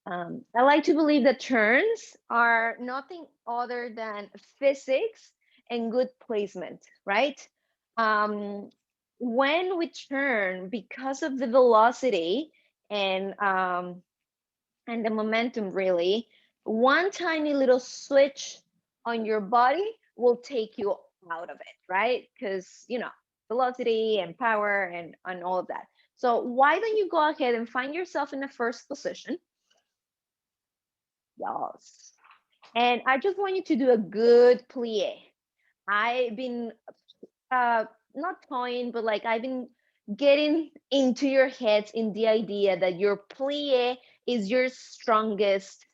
I like to believe that turns are nothing other than physics and good placement, right? Um, when we turn, because of the velocity and um, and the momentum, really, one tiny little switch on your body will take you out of it, right? Because velocity and power and all of that. So why don't you go ahead and find yourself in the first position? Yes. And I just want you to do a good plie. I've been uh not toying, but like I've been getting into your heads in the idea that your plie is your strongest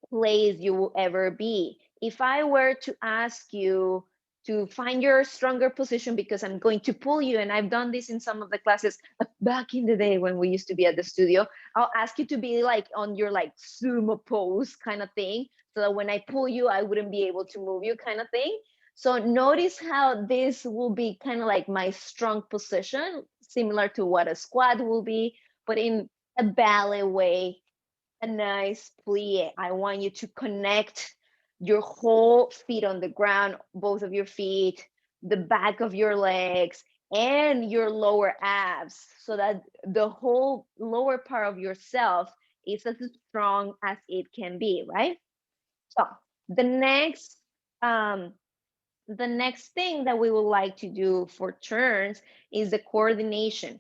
place you will ever be. If I were to ask you to find your stronger position, because I'm going to pull you, and I've done this in some of the classes back in the day when we used to be at the studio, I'll ask you to be like on your like sumo pose kind of thing, so that when I pull you, I wouldn't be able to move you kind of thing. So notice how this will be kind of like my strong position, similar to what a squat will be, but in a ballet way, a nice plie. I want you to connect your whole feet on the ground, both of your feet, the back of your legs, and your lower abs, so that the whole lower part of yourself is as strong as it can be, right? So the next um, the next thing that we would like to do for turns is the coordination.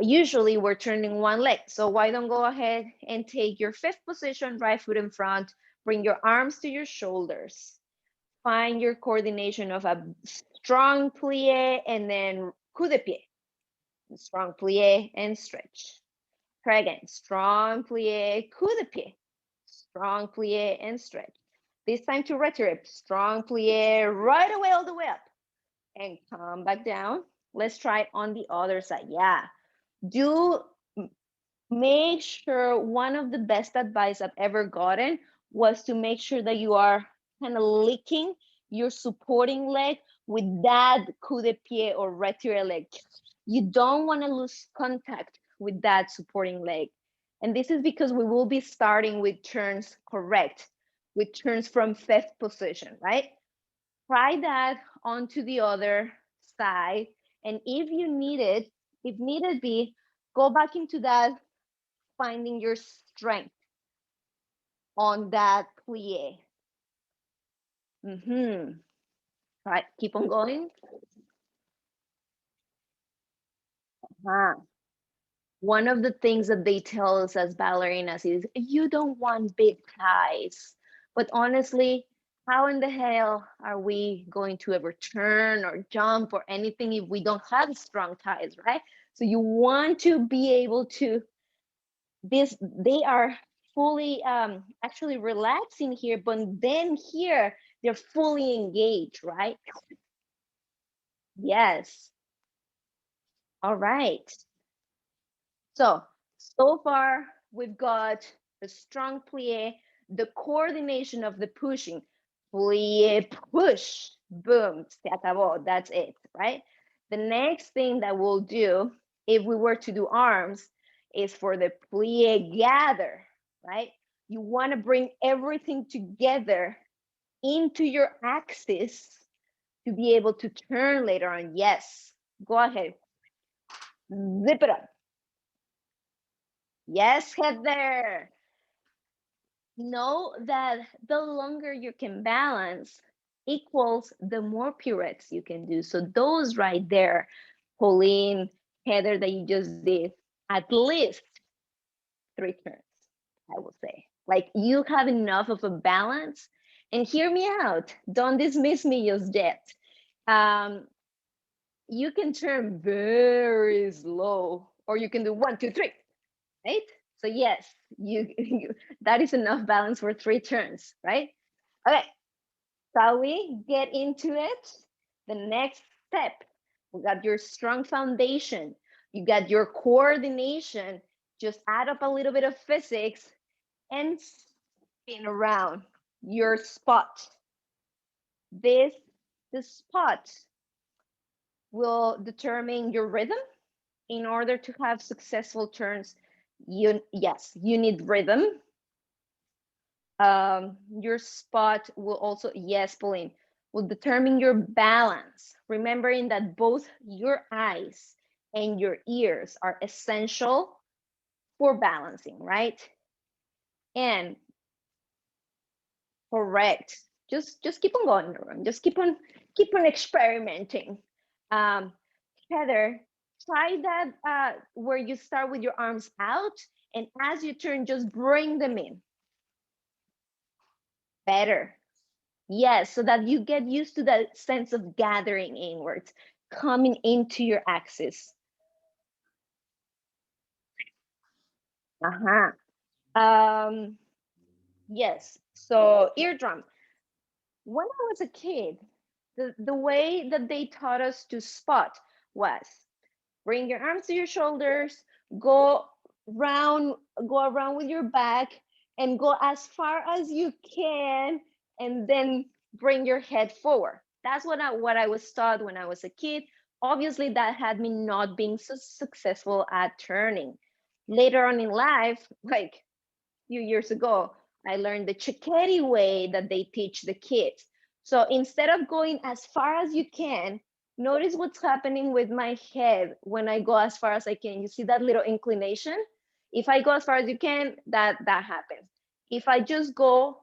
Usually we're turning one leg. So why don't go ahead and take your fifth position, right foot in front, bring your arms to your shoulders. Find your coordination of a strong plie and then coup de pied. Strong plie and stretch. Try again. Strong plie, coup de pied. Strong plie and stretch. This time to retrograde. Strong plie right away, all the way up. And come back down. Let's try on the other side. Yeah. Do make sure, one of the best advice I've ever gotten was to make sure that you are kind of licking your supporting leg with that coup de pied or retiré leg. You don't want to lose contact with that supporting leg. And this is because we will be starting with turns correct, with turns from fifth position, right? Try that onto the other side. And if you need it, if needed be, go back into that, finding your strength on that plie. Mm-hmm. Right, keep on going. One of the things that they tell us as ballerinas is you don't want big thighs. But honestly, how in the hell are we going to ever turn or jump or anything if we don't have strong thighs, right? So you want to be able to, they are fully actually relaxing here, but then here they're fully engaged, right? Yes. All right. So far we've got the strong plie, the coordination of the pushing, plie, push, boom, se acabó, that's it, right? The next thing that we'll do, if we were to do arms, is for the plie gather, right? You want to bring everything together into your axis to be able to turn later on. Yes, go ahead, zip it up. Yes, Heather. Know that the longer you can balance equals the more pirouettes you can do. So those right there, Pauline, Heather, that you just did, at least 3 turns, I will say. Like you have enough of a balance. And hear me out. Don't dismiss me just yet. Um, you can turn very slow, or you can do 1, 2, 3, right? So yes, that is enough balance for 3 turns, right? Okay, shall we get into it? The next step, we got your strong foundation, you got your coordination, just add up a little bit of physics and spin around your spot. This, the spot will determine your rhythm. In order to have successful turns, you need rhythm. Your spot will also, yes, Pauline, will determine your balance, remembering that both your eyes and your ears are essential for balancing, right? And correct. Just keep on going, Lauren. Just keep on experimenting. Um, Heather, try that where you start with your arms out, and as you turn, just bring them in. Better. Yes, so that you get used to that sense of gathering inwards, coming into your axis. Uh-huh. Yes. So eardrum. When I was a kid, the way that they taught us to spot was bring your arms to your shoulders, go round, go around with your back, and go as far as you can, and then bring your head forward. That's what I was taught when I was a kid. Obviously, that had me not being so successful at turning. Later on in life, like a few years ago, I learned the chiquetti way that they teach the kids. So instead of going as far as you can, notice what's happening with my head when I go as far as I can. You see that little inclination? If I go as far as you can, that happens. If I just go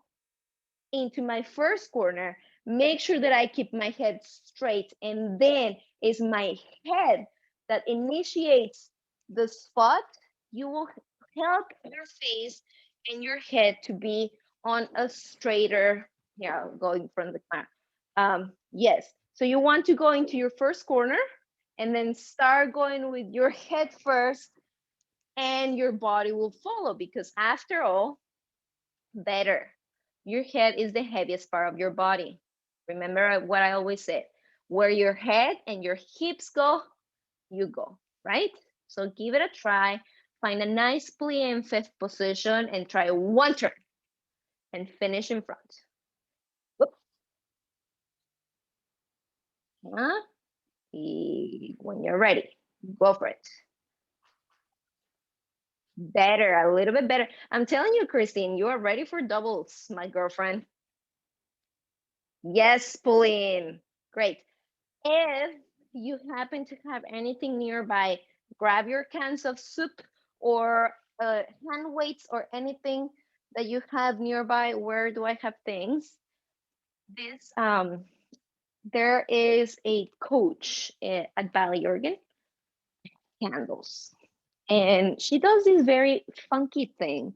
into my first corner, make sure that I keep my head straight, and then it's my head that initiates the spot. You will help your face and your head to be on a straighter, yeah, going from the camera. Yes, so you want to go into your first corner and then start going with your head first, and your body will follow, because after all, better. Your head is the heaviest part of your body. Remember what I always said, where your head and your hips go, you go, right? So give it a try. Find a nice plie in fifth position and try one turn and finish in front. Whoop. Huh? When you're ready, go for it. Better, a little bit better. I'm telling you, Christine, you are ready for doubles, my girlfriend. Yes, Pauline. Great. If you happen to have anything nearby, grab your cans of soup or hand weights or anything that you have nearby. Where do I have things? This there is a coach at Valley Organ, candles, and she does this very funky thing,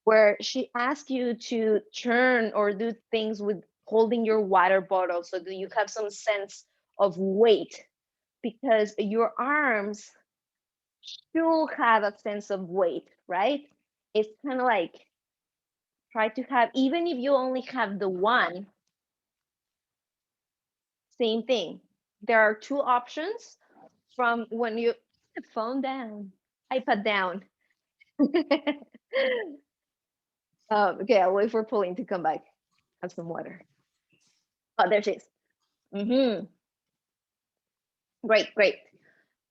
where she asks you to turn or do things with holding your water bottle. So do you have some sense of weight? Because your arms should have a sense of weight, right? It's kind of like try to have, even if you only have the one, same thing. There are two options from when you phone down, iPad down. Okay, I'll wait for Pauline to come back. Have some water. Oh, there she is. Great, great.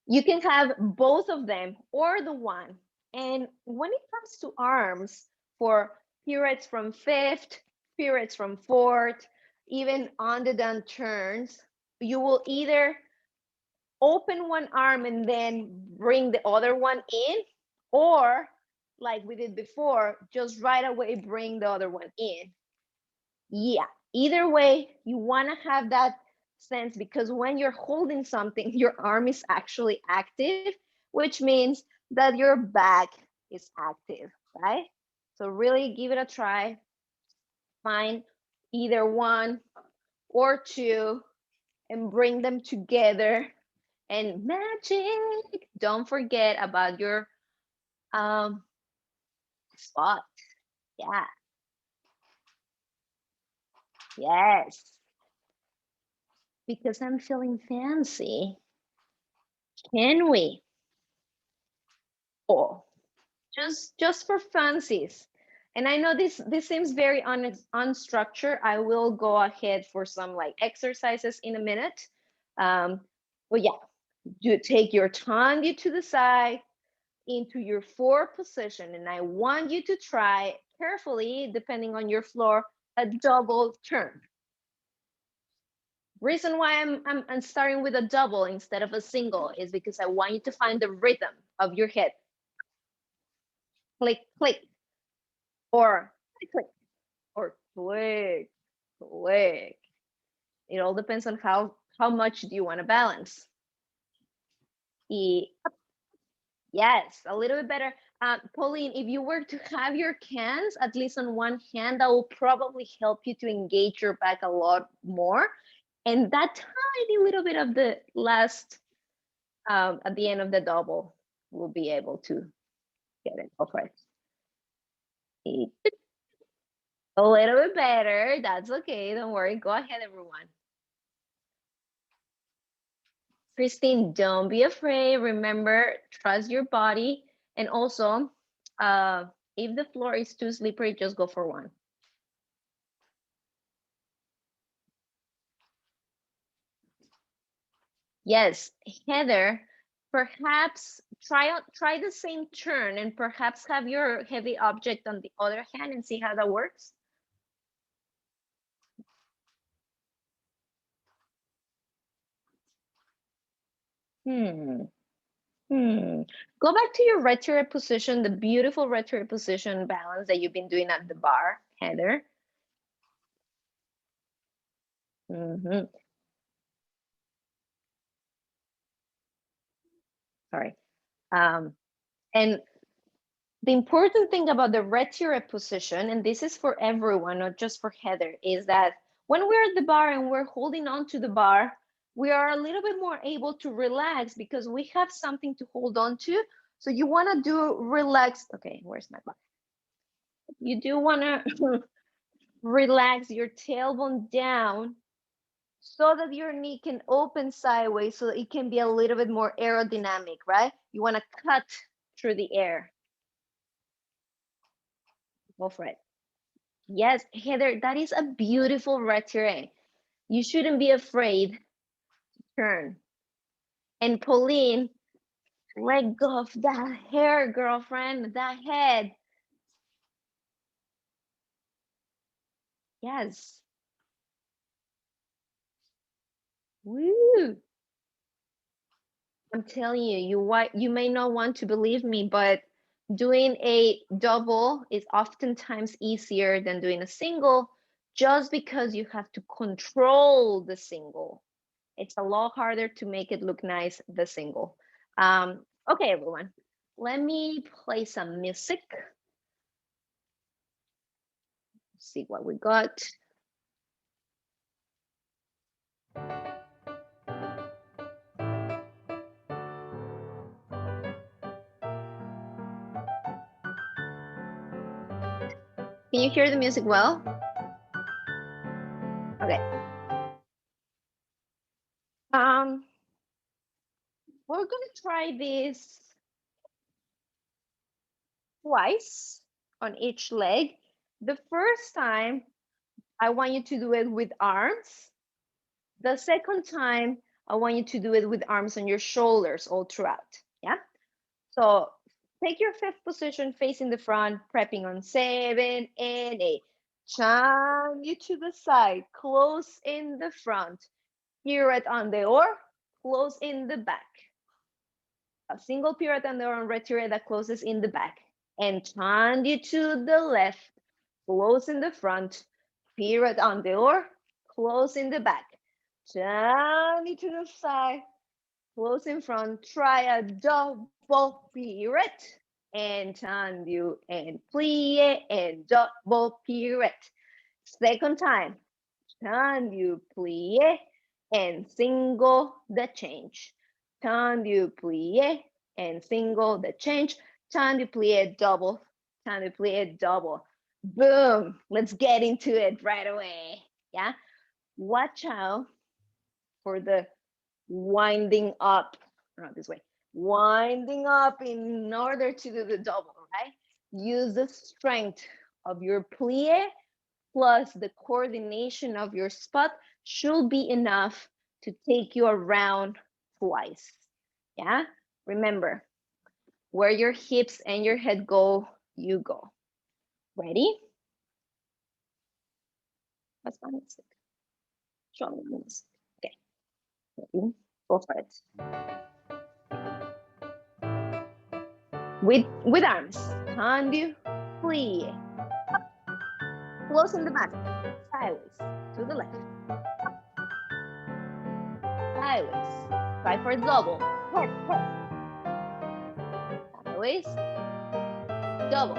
You can have both of them or the one. And when it comes to arms, for periods from fifth, periods from fourth, even on the down turns, you will either open one arm and then bring the other one in, or like we did before, just right away bring the other one in. Yeah, either way, you want to have that sense, because when you're holding something, your arm is actually active, which means that your back is active, right? So really give it a try. Find either one or two and bring them together, and magic. Don't forget about your um spot. Yeah. Yes. Because I'm feeling fancy. Can we? Oh, just for fancies. And I know this seems very unstructured. I will go ahead for some like exercises in a minute. But yeah, you take your tongue to the side, into your forward position, and I want you to try carefully, depending on your floor, a double turn. Reason why I'm starting with a double instead of a single is because I want you to find the rhythm of your head. Click, click, or click, or click, click. It all depends on how much do you want to balance. Yes, a little bit better. Pauline, if you were to have your cans at least on one hand, that will probably help you to engage your back a lot more. And that tiny little bit of the last, at the end of the double, will be able to get it. Go for it. A little bit better. That's okay. Don't worry. Go ahead, everyone. Christine, don't be afraid. Remember, trust your body. And also, if the floor is too slippery, just go for one. Yes, Heather, perhaps try the same turn and perhaps have your heavy object on the other hand and see how that works. Go back to your retiré position, the beautiful retiré position balance that you've been doing at the bar, Heather. Sorry. And the important thing about the retiré position, and this is for everyone, not just for Heather, is that when we're at the bar and we're holding on to the bar, we are a little bit more able to relax because we have something to hold on to. So you want to do relax. Okay, where's my book? You do want to relax your tailbone down so that your knee can open sideways so it can be a little bit more aerodynamic, right? You want to cut through the air. Go for it. Yes, Heather, that is a beautiful retiré. You shouldn't be afraid to turn. And Pauline, let go of that hair, girlfriend, that head. Yes. Woo. I'm telling you, you may not want to believe me, but doing a double is oftentimes easier than doing a single just because you have to control the single. It's a lot harder to make it look nice, the single. Okay, everyone, let me play some music. See what we got. Can you hear the music well? Okay. We're gonna try this twice on each leg. The first time, I want you to do it with arms. The second time, I want you to do it with arms on your shoulders all throughout. Yeah. So take your fifth position facing the front, prepping on 7 and 8. Turn you to the side, close in the front. Pirouette on the or, close in the back. A single pirouette on the or on retiré that closes in the back. And turn you to the left, close in the front. Pirouette on the or, close in the back. Turn you to the side, close in front. Try a double pirouette and tendu and plie and double pirouette. Second time, tendu, plie and single the change. Tendu, plie and single the change. Tendu, plie, double. Tendu, plie, double. Boom. Let's get into it right away. Yeah. Watch out for the winding up, not this way, winding up in order to do the double, right? Use the strength of your plie plus the coordination of your spot should be enough to take you around twice. Yeah, remember, Where your hips and your head go, you go. Ready? What's my music? Show me the music. Okay. Ready? Go for it. With arms. Tendu, plie. Closing the back. Sideways. To the left. Sideways. Try for double. Head, head. Sideways. Double.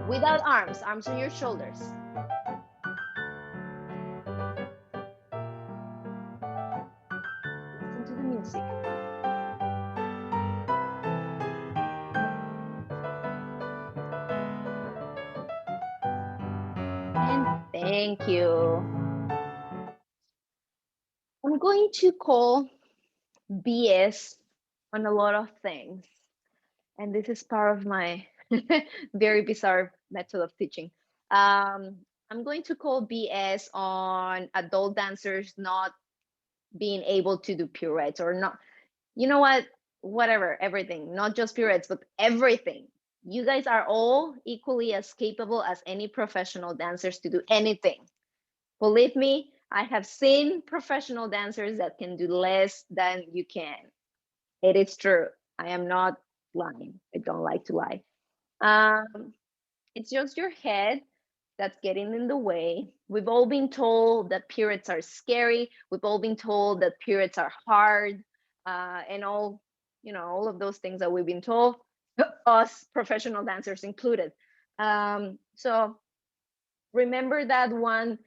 Without arms. Arms on your shoulders. Listen to the music. And thank you. I'm going to call BS on a lot of things. And this is part of my very bizarre method of teaching. I'm going to call BS on adult dancers not being able to do pirouettes or not, you know what, whatever, everything, not just pirouettes, but everything. You guys are all equally as capable as any professional dancers to do anything. Believe me, I have seen professional dancers that can do less than you can. It is true. I am not lying. I don't like to lie. It's just your head that's getting in the way. We've all been told that periods are scary. We've all been told that periods are hard, and all, you know, all of those things that we've been told, us professional dancers included. So remember that one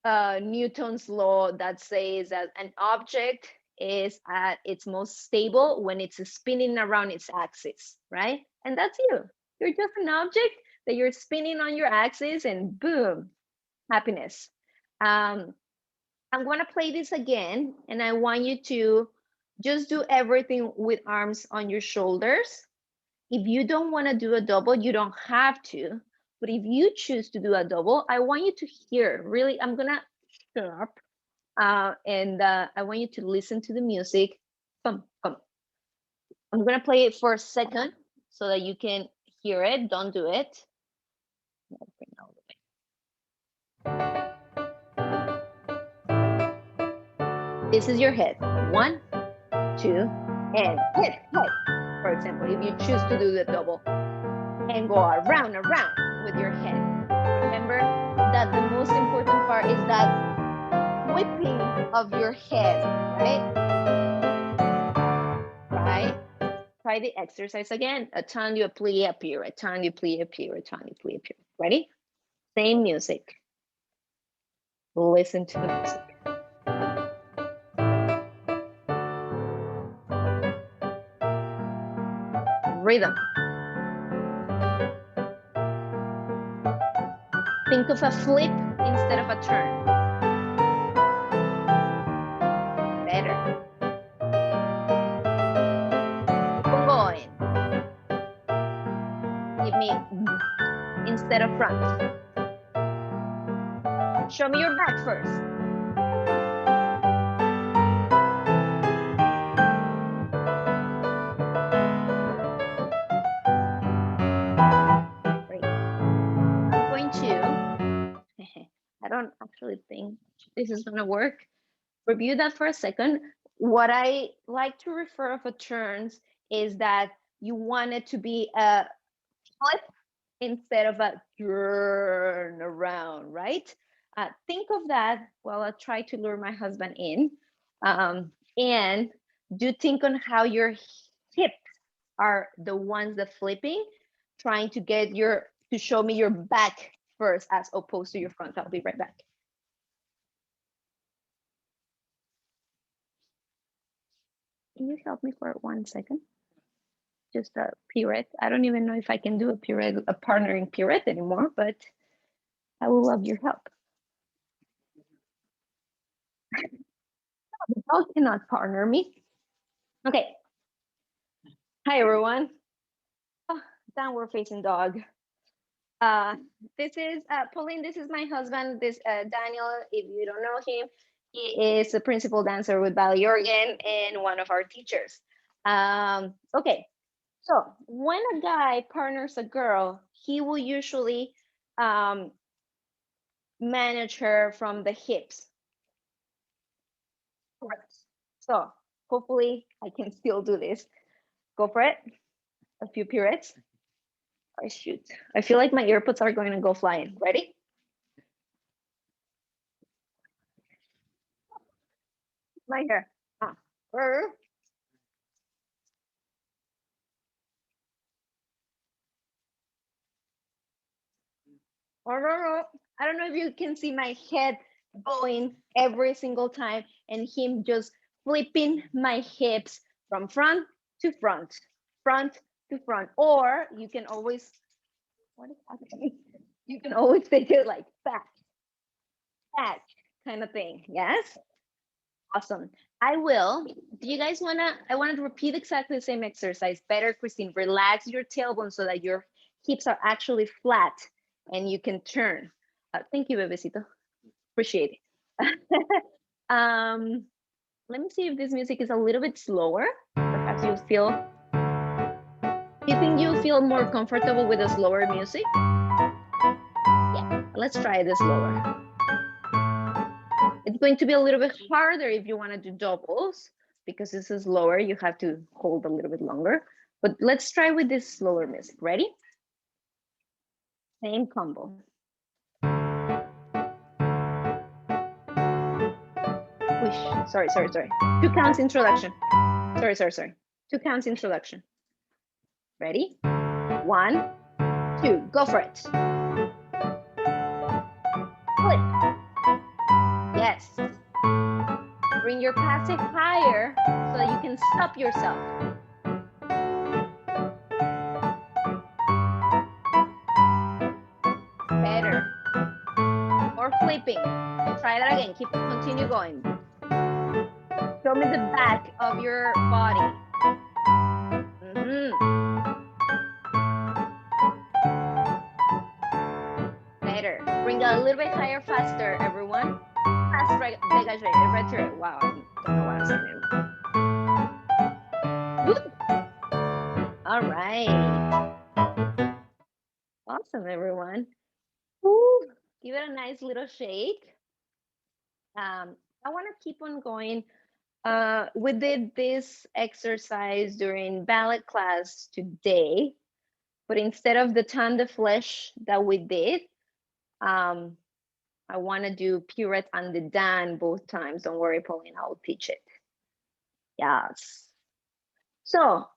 Newton's law that says that an object is at its most stable when it's spinning around its axis, right? And that's you. You're just an object that you're spinning on your axis, and boom, happiness. I'm going to play this again, and I want you to just do everything with arms on your shoulders. If you don't want to do a double, you don't have to. But if you choose to do a double, I want you to hear, really, I'm going to shut up. And I want you to listen to the music. Come. I'm going to play it for a second so that you can hear it. Don't do it. This is your head. 1, 2, and head. For example, if you choose to do the double and go around with your head. Remember that the most important part is that whipping of your head, right? Try the exercise again. A tendu, a plié, a pirouette, a tendu, plié, a pirouette, a tendu, plié, a pirouette. Ready? Same music. Listen to the music. Rhythm. Think of a flip instead of a turn. Better. Keep on going. Give me instead of front. Show me your back first. Great. I'm going to, I don't actually think this is going to work. Review that for a second. What I like to refer of a turns is that you want it to be a flip instead of a turn around, right? Think of that while I try to lure my husband in. And do think on how your hips are the ones that flipping, trying to get to show me your back first as opposed to your front. I'll be right back. Can you help me for 1 second? Just a pirouette. I don't even know if I can do a pirouette, a partnering pirouette anymore, but I will love your help. The dog cannot partner me. Okay. Hi, everyone. Oh, downward facing dog. This is Pauline. This is my husband. This Daniel. If you don't know him, he is a principal dancer with Ballet Organ and one of our teachers. Okay. So when a guy partners a girl, he will usually um, manage her from the hips. Correct. So hopefully I can still do this. Go for it. A few pirouettes. I shoot. I feel like my earbuds are going to go flying. Ready? My hair. Ah. I don't know if you can see my head going every single time and him just flipping my hips from front to front, front to front. Or you can always, what is happening? You can always take it like back, back kind of thing. Yes? Awesome. I will. Do you guys I want to repeat exactly the same exercise. Better, Christine, relax your tailbone so that your hips are actually flat and you can turn. Thank you, bebecito. Appreciate it. um, let me see if this music is a little bit slower. Perhaps you feel, do you think you feel more comfortable with the slower music? Yeah, let's try this slower. It's going to be a little bit harder if you want to do doubles because this is lower. You have to hold a little bit longer. But let's try with this slower music. Ready? Same combo. Wish. Sorry. 2 counts introduction. Sorry. 2 counts introduction. Ready? 1, 2. Go for it. Flip. Yes. Bring your passive higher so that you can stop yourself. Better. Or flipping. Try that again. Continue going. Show me the back of your body. Better. Bring it a little bit higher, faster, everyone. Fast, dégagé, retiré. Wow, I don't know what I'm saying. Good. All right. Awesome, everyone. Ooh, give it a nice little shake. I want to keep on going. We did this exercise during ballet class today, but instead of the temps de flèche that we did, I want to do pirouette and the dan both times. Don't worry, Pauline, I'll teach it. Yes. So,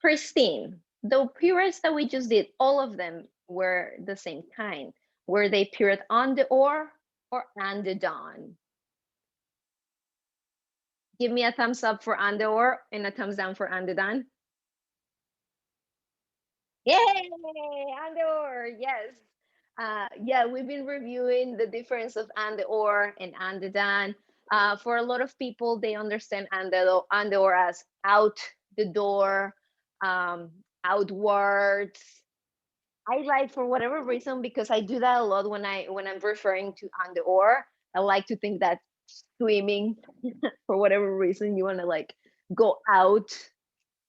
Christine, the pirouettes that we just did, all of them were the same kind. Were they pirouette on the or on the dan? Give me a thumbs up for on the or and a thumbs down for on the dan. Yay, and or, yes. Yeah, we've been reviewing the difference of and or and the dan. For a lot of people, they understand and the or as out the door, outwards. I like, for whatever reason, because I do that a lot when I'm referring to and or. I like to think that swimming, for whatever reason, you want to like go out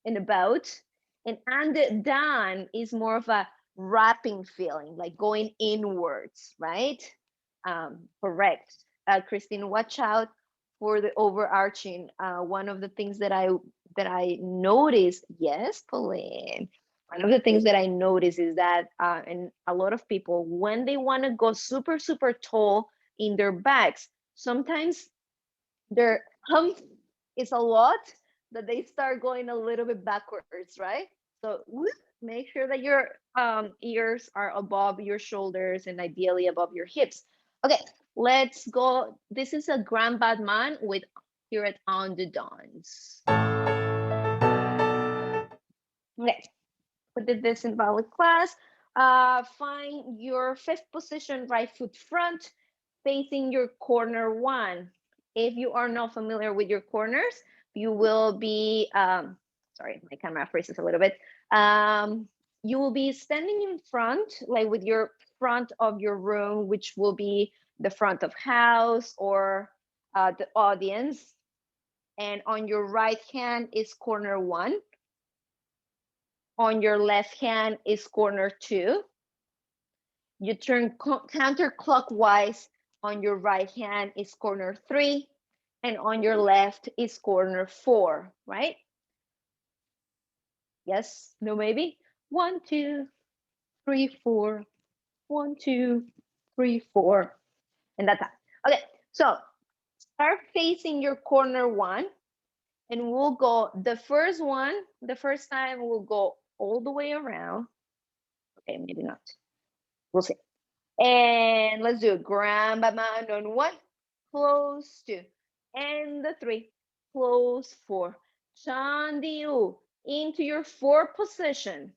and about. And dan is more of a wrapping feeling, like going inwards, right? Correct. Christine, watch out for the overarching. One of the things that I noticed, yes, Pauline. One of the things that I notice is that, and a lot of people, when they want to go super, super tall in their backs, sometimes their hump is a lot that they start going a little bit backwards, right? So make sure that your ears are above your shoulders and ideally above your hips. Okay, let's go. This is a grand bad man with here at on the dance. Okay, we did this in ballet class. Find your fifth position, right foot front, facing your corner one. If you are not familiar with your corners, you will be, sorry, my camera freezes a little bit. You will be standing in front, like with your front of your room, which will be the front of house or the audience. And on your right hand is corner one. on your left hand is corner 2. You turn counterclockwise, on your right hand is corner 3, and on your left is corner 4, right? Yes, no, maybe? 1, 2, 3, 4. 1, 2, 3, 4. And that's that. Okay, so start facing your corner 1, and we'll go the first time we'll go all the way around. Okay, maybe not. We'll see. And let's do it. Grab a man on 1, close 2, and the 3, close 4. Chandiu into your 4 position.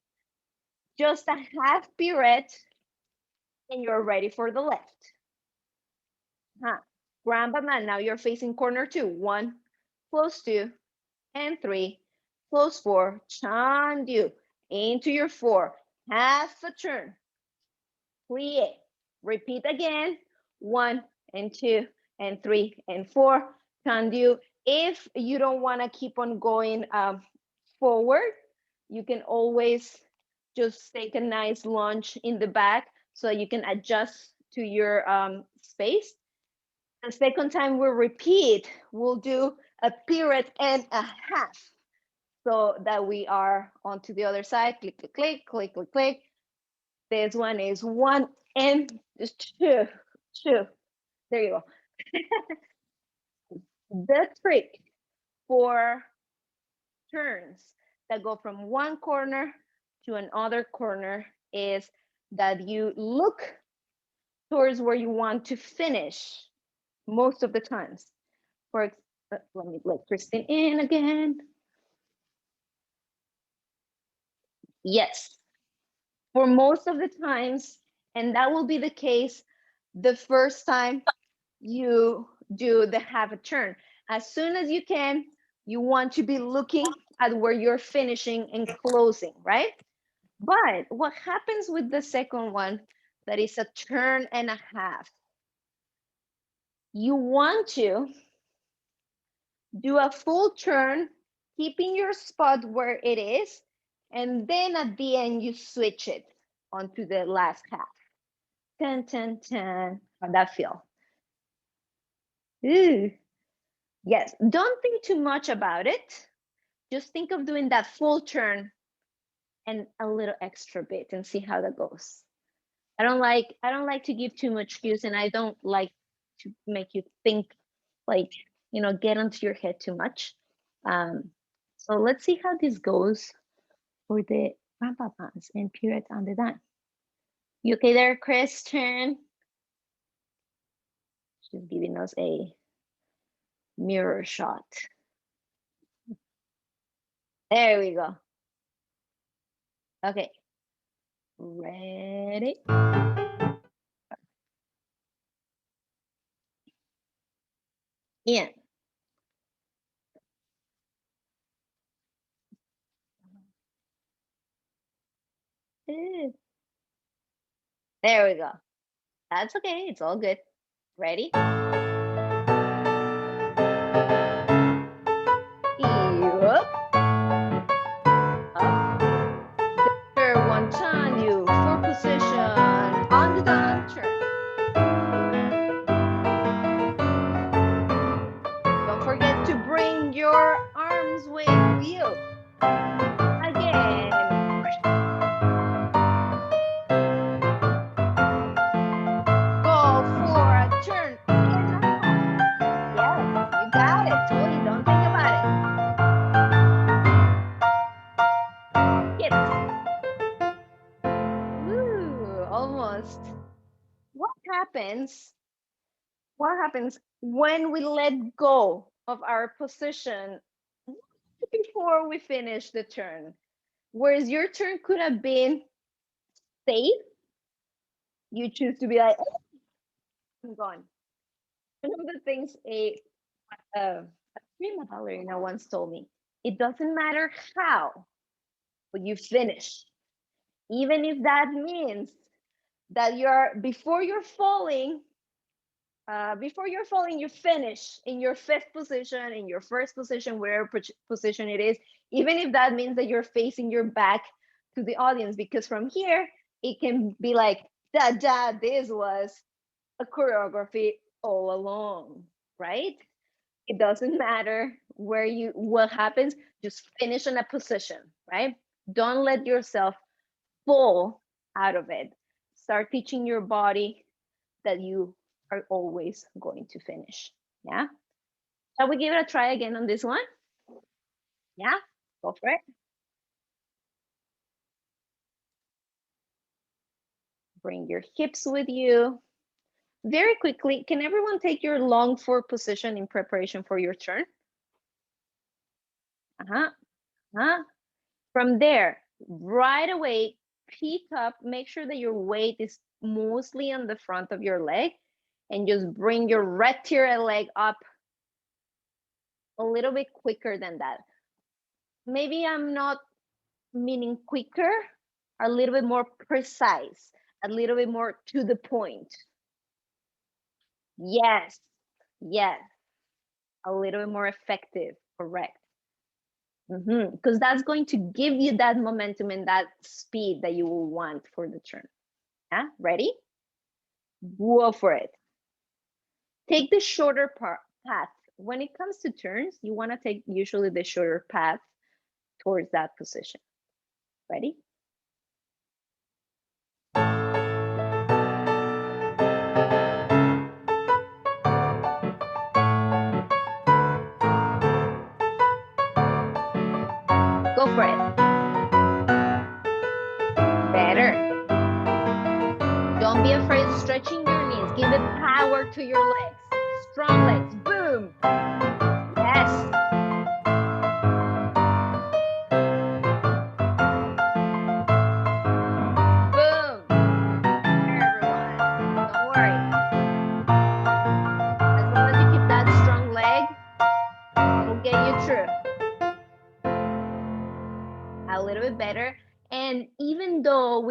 Just a half pirouette, and you're ready for the left. Grandpa man, now you're facing corner 2. 1, close 2, and 3, close 4. Chandu into your 4. Half a turn. Plié. Repeat again. 1 and 2 and 3 and 4. Chandu. If you don't want to keep on going forward, you can always just take a nice lunge in the back so you can adjust to your space. The second time we repeat, we'll do a pirouette and a half so that we are onto the other side. Click, click, click, click, click, click. This one is 1 and 2, 2. There you go. The trick for turns that go from one corner to another corner is that you look towards where you want to finish most of the times. Let me let Kristen in again. Yes, for most of the times, and that will be the case the first time you do the half a turn. As soon as you can, you want to be looking at where you're finishing and closing, right? But what happens with the second one, that is a turn and a half? You want to do a full turn, keeping your spot where it is, and then at the end, you switch it onto the last half. 10, 10, 10. How'd that feel? Ooh. Yes, don't think too much about it. Just think of doing that full turn and a little extra bit and see how that goes. I don't like to give too much cues, and I don't like to make you think, like, get onto your head too much. So let's see how this goes for the grandpa pants and pirouette on the dime. You okay there, Kristen? She's giving us a mirror shot. There we go. Okay. Ready? In. There we go. That's okay. It's all good. Ready? Yup. Up. There, one time you for position on the down turn. Don't forget to bring your arms with you. Again. Go for a turn and a half. Yes, you got it. Totally, don't think about it. Hips. Ooh, almost. What happens? What happens when we let go of our position before we finish the turn? Whereas your turn could have been safe, you choose to be like, oh, I'm gone. One of the things a prima ballerina once told me, it doesn't matter how, but you finish. Even if that means that before you're falling, you finish in your fifth position, in your first position, wherever position it is, even if that means that you're facing your back to the audience, because from here, it can be like, this was a choreography all along, right? It doesn't matter what happens, just finish in a position, right? Don't let yourself fall out of it. Start teaching your body that you are always going to finish. Yeah. Shall we give it a try again on this one? Yeah, go for it. Bring your hips with you. Very quickly, can everyone take your long forward position in preparation for your turn? From there, right away, pick up, make sure that your weight is mostly on the front of your leg, and just bring your rear leg up a little bit quicker than that. Maybe I'm not meaning quicker, a little bit more precise, a little bit more to the point. Yes, yes, a little bit more effective, correct. Because that's going to give you that momentum and that speed that you will want for the turn. Yeah, ready? Go for it. Take the shorter path. When it comes to turns, you want to take usually the shorter path towards that position. Ready? Go for it. Better. Don't be afraid of stretching your knees. Give it power to your legs. Strong legs. Boom. Yes. Boom. Everyone, don't worry. As long as you keep that strong leg, it'll get you through. A little bit better. And even though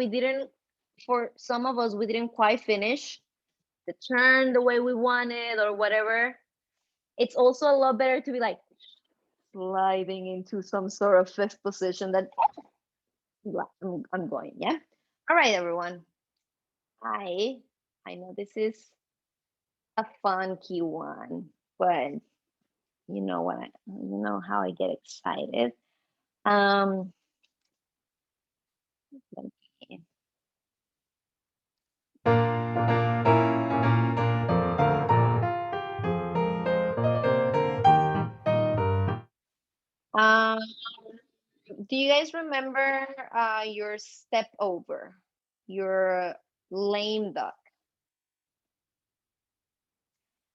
for some of us, we didn't quite finish the turn the way we wanted or whatever, it's also a lot better to be like sliding into some sort of fifth position that I'm going, yeah? All right, everyone. I know this is a funky one, but you know how I get excited. Let me do you guys remember your step over, your lame duck?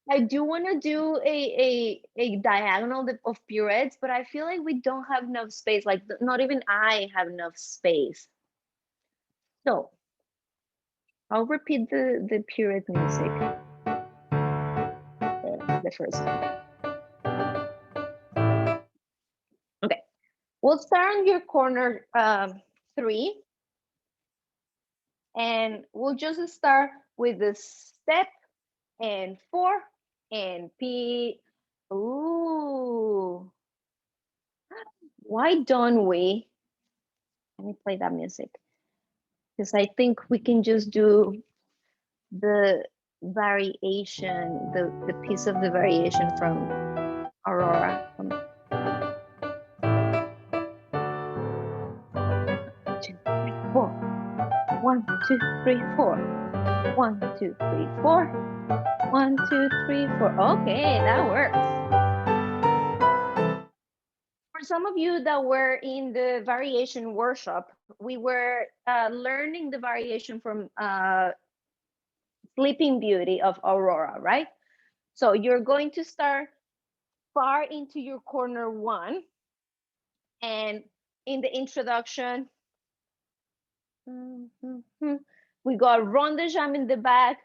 I do want to do a diagonal of pirouettes, but I feel like we don't have enough space. Like not even I have enough space. So I'll repeat the pirouette music. The first one. Okay, we'll start on your corner 3, and we'll just start with the step and 4 and P. Ooh, why don't we? Let me play that music, because I think we can just do the variation, the piece of the variation from Aurora. 2, 3, 4. 1, 2, 3, 4. 1, 2, 3, 4. 1, 2, 3, 4. Okay, that works. For some of you that were in the variation workshop, we were learning the variation from Sleeping Beauty of Aurora, right? So you're going to start far into your corner 1, and in the introduction, we got rond de jambe in the back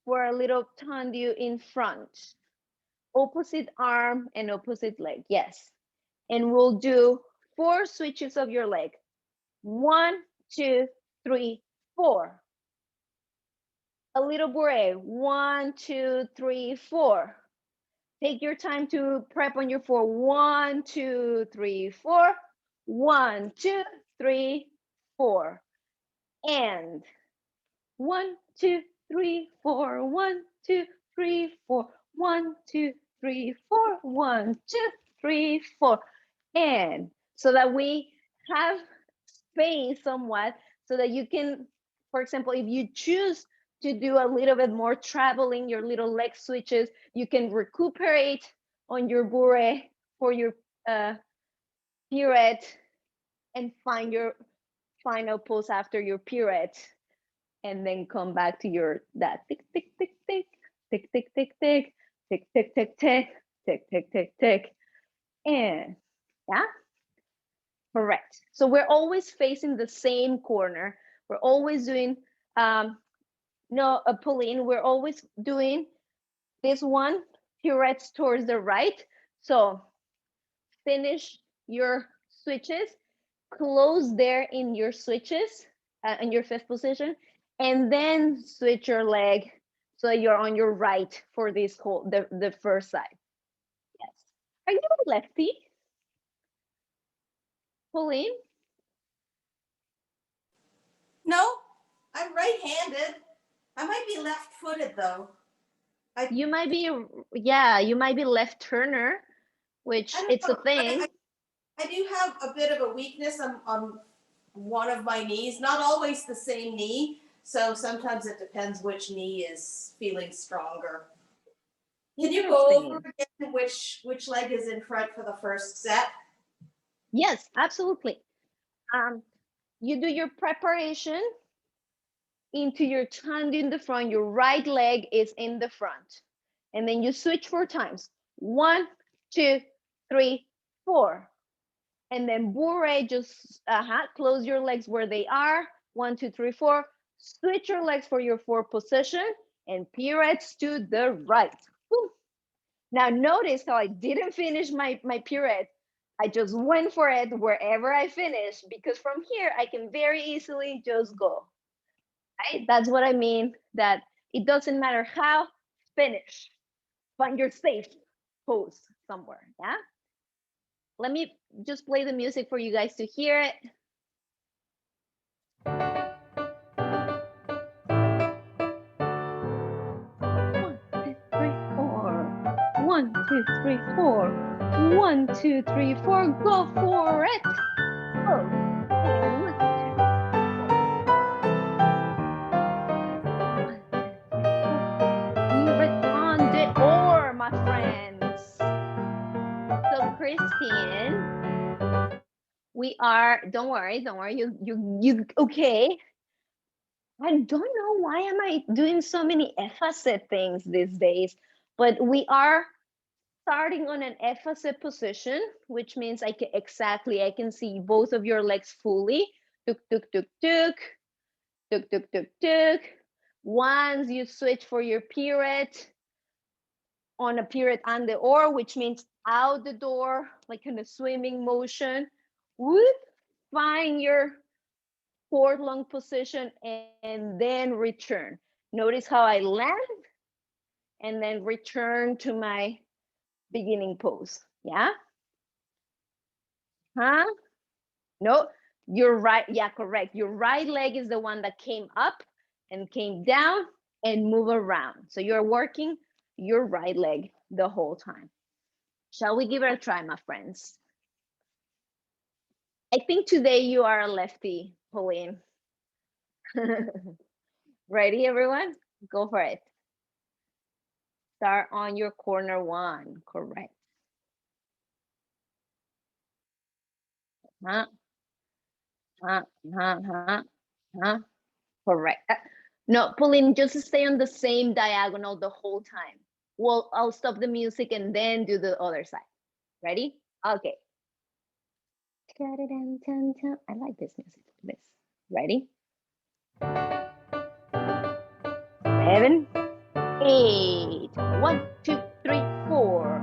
for a little tendu in front, opposite arm and opposite leg, yes. And we'll do 4 switches of your leg. 1, 2, 3, 4. A little bourrée. 1, 2, 3, 4. Take your time to prep on your 4. 1, 2, 3, 4. 1, 2, 3, 4. And 1, 2, 3, 4. 1, 2, 3, 4. 1, 2, 3, 4. 1, 2, 3, 4. And so that we have space somewhat so that you can, for example, if you choose to do a little bit more traveling, your little leg switches, you can recuperate on your bourrée for your pirouette and find your final pose after your pirouette, and then come back to your that tick tick tick tick tick tick tick tick tick tick tick tick tick tick tick tick, and yeah, correct. So we're always facing the same corner. We're always doing no, Pauline, we're always doing this one pirouettes towards the right. So finish your switches, close there in your switches, in your fifth position, and then switch your leg so you're on your right for this whole, the first side. Yes. Are you a lefty, Pauline? No, I'm right-handed. I might be left-footed though. You might be, yeah, you might be left turner, which it's a thing. I do have a bit of a weakness on one of my knees, not always the same knee. So sometimes it depends which knee is feeling stronger. Can you go over again which leg is in front for the first set? Yes, absolutely. You do your preparation into your hand in the front. Your right leg is in the front, and then you switch 4 times. 1, 2, 3, 4, and then bourrée. Just close your legs where they are. 1, 2, 3, 4. Switch your legs for your 4th position and pirouettes to the right. Woo. Now notice how I didn't finish my pirouette. I just went for it wherever I finish, because from here I can very easily just go. Right? That's what I mean, that it doesn't matter how, finish. Find your safe pose somewhere. Yeah. Let me just play the music for you guys to hear it. One, two, three, four. 1, 2, 3, 4. Go for it. Go. And 1, 2, 3, 4. 1, 2, 3, 4. Pirouette on the oar, my friends. So Christine, we are. Don't worry. You okay? I don't know why am I doing so many effacet things these days, but we are starting on an effacet position, which means I can see both of your legs fully. Tuk tuk tuk tuk, tuk tuk tuk tuk. Once you switch for your pirouette, on a pirouette on the oar, which means out the door, like in a swimming motion. Whoop, find your forward long position and then return. Notice how I land and then return to my beginning pose. Yeah? Huh? No, you're right. Yeah, correct. Your right leg is the one that came up and came down and move around. So you're working your right leg the whole time. Shall we give it a try, my friends? I think today you are a lefty, Pauline. Ready, everyone? Go for it. Start on your corner 1. Correct. Huh? Correct. No, Pauline, just stay on the same diagonal the whole time. Well, I'll stop the music and then do the other side. Ready? Okay. I like this music. This. Ready? 7, 8. 1, 2, 3, 4.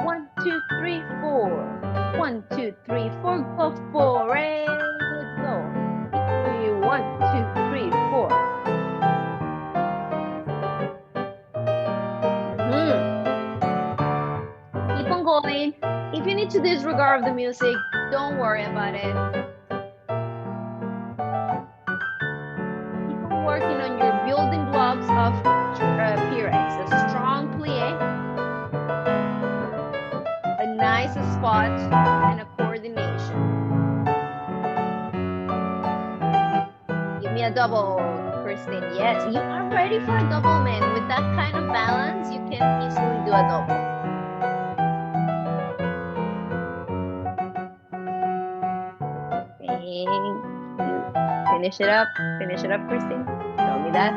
1, 2, 3, 4. 1, 2, 3, 4. Go for it. Go. 1, 2, 3, 4. Keep on going. If you need to disregard the music, don't worry about it. me a double, Christine. Yes, you are ready for a double, man. With that kind of balance, you can easily do a double. Thank you. Finish it up. Finish it up, Christine. Show me that.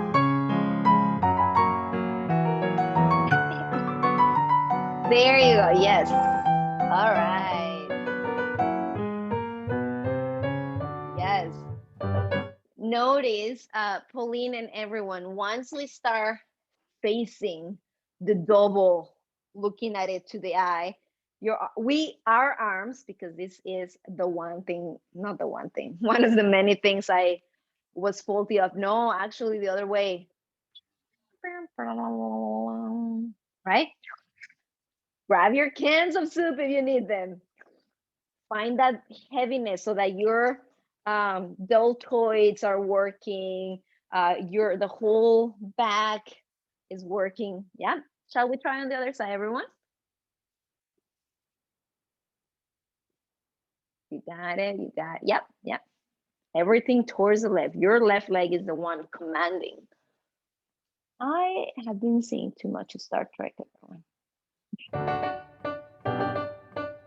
There you go. Yes. All right. Yes. Notice, Pauline and everyone, once we start facing the double, looking at it to the eye, our arms, because this is the one thing, not the one thing, one of the many things I was faulty of. No, actually the other way. Right? Grab your cans of soup if you need them. Find that heaviness so that your deltoids are working, the whole back is working. Yeah. Shall we try on the other side, everyone? You got it. You got it. Yep. Yep. Everything towards the left. Your left leg is the one commanding. I have been seeing too much of Star Trek, everyone.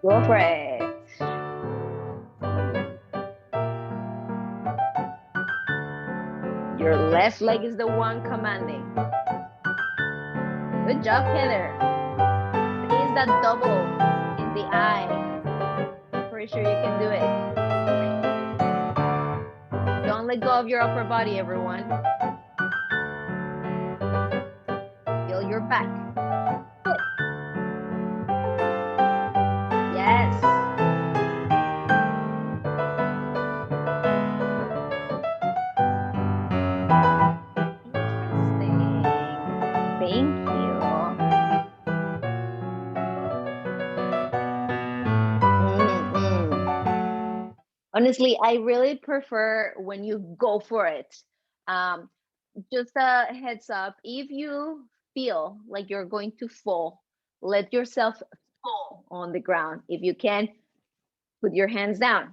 Go for it. Your left leg is the one commanding. Good job, Heather. Is that double in the eye? Pretty sure you can do it. Don't let go of your upper body, everyone. Feel your back. Good. Yes. Interesting. Thank you. Honestly, I really prefer when you go for it. Um, just a heads up, if you feel like you're going to fall, let yourself fall on the ground. If you can, put your hands down.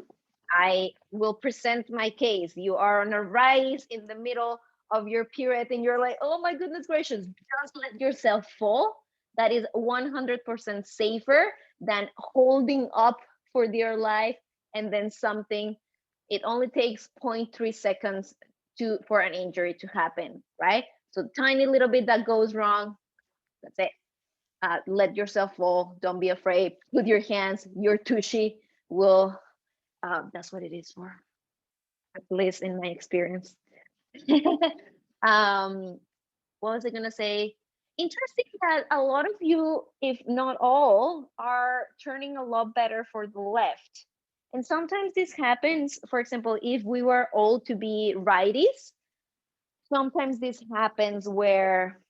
I will present my case. You are on a rise in the middle of your period and you're like, oh my goodness gracious, just let yourself fall. That is 100% safer than holding up for dear life and then something. It only takes 0.3 seconds for an injury to happen, right? So tiny little bit that goes wrong, that's it. Let yourself fall. Don't be afraid. Put your hands, your tushy will, that's what it is for, at least in my experience. um, what was I gonna say? Interesting that a lot of you, if not all, are turning a lot better for the left. And sometimes this happens, for example, if we were all to be righties, sometimes this happens where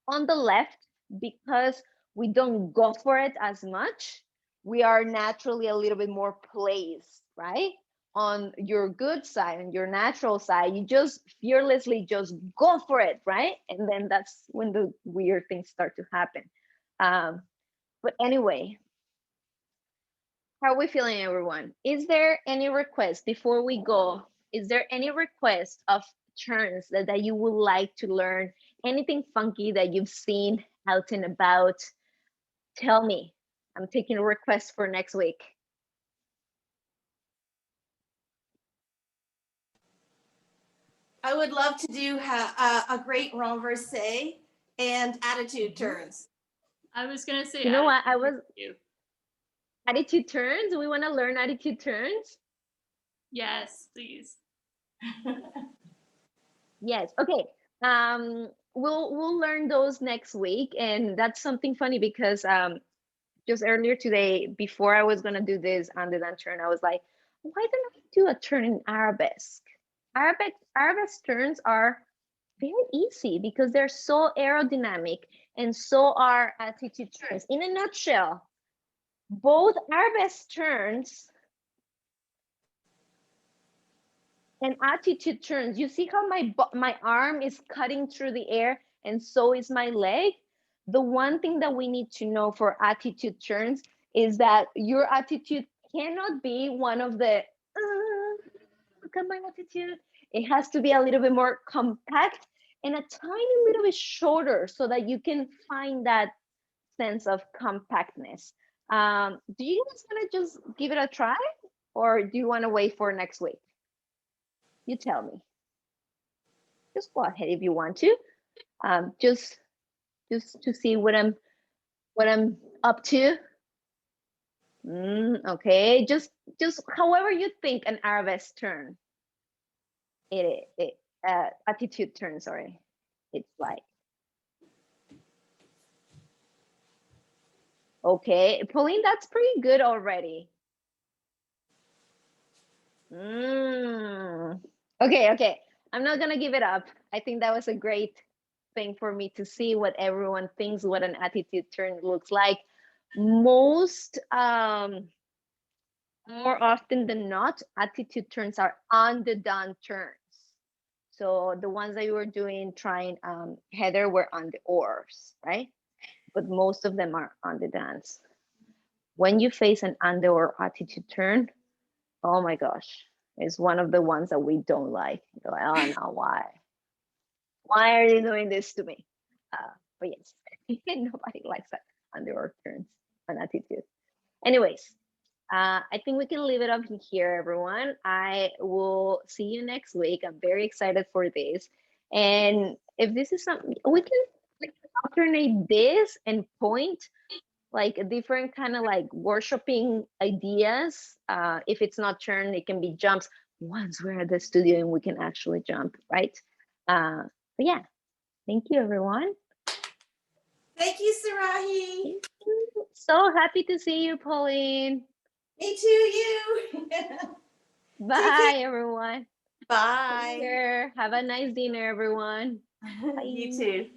on the left, because we don't go for it as much, we are naturally a little bit more placed, right? On your good side, on your natural side, you just fearlessly just go for it, right? And then that's when the weird things start to happen. But anyway, how are we feeling, everyone? Is there any request before we go? Is there any request of turns that you would like to learn? Anything funky that you've seen out and about? Tell me. I'm taking a request for next week. I would love to do a great renverse and attitude turns. I was gonna say, you know what? Attitude turns. We want to learn attitude turns. Yes, please. Yes. Okay. We'll learn those next week, and that's something funny because just earlier today, before I was gonna do this underdone turn, I was like, why don't I do a turn in arabesque? Arabesque turns are very easy because they're so aerodynamic, and so are attitude turns. In a nutshell, both arabesque turns and attitude turns, you see how my arm is cutting through the air and so is my leg? The one thing that we need to know for attitude turns is that your attitude cannot be one of the look at my attitude. It has to be a little bit more compact and a tiny little bit shorter so that you can find that sense of compactness. Do you guys want to just give it a try, or do you want to wait for next week? You tell me. Just go ahead if you want to. Just to see what I'm up to. Okay, just however you think an Arabesque turn. Attitude turn. Sorry, it's like. Okay, Pauline, that's pretty good already. Okay. I'm not gonna give it up. I think that was a great thing for me to see what everyone thinks what an attitude turn looks like. Most more often than not, attitude turns are on the done turns. So the ones that you were doing, trying Heather, were on the oars, right? But most of them are on the dance. When you face an on the oar attitude turn, oh my gosh, it's one of the ones that we don't like. You're like, oh no, why? Why are they doing this to me? But yes, nobody likes that on the oar turns on attitude. Anyways, I think we can leave it up here, everyone. I will see you next week. I'm very excited for this. And if this is something, we can like alternate this and point like a different kind of like workshopping ideas. If it's not turn, it can be jumps once we're at the studio and we can actually jump, right? But yeah, thank you, everyone. Thank you, Sarahi. So happy to see you, Pauline. Me too, you. Bye, everyone. Bye. Take care. Have a nice dinner, everyone. Bye. You too.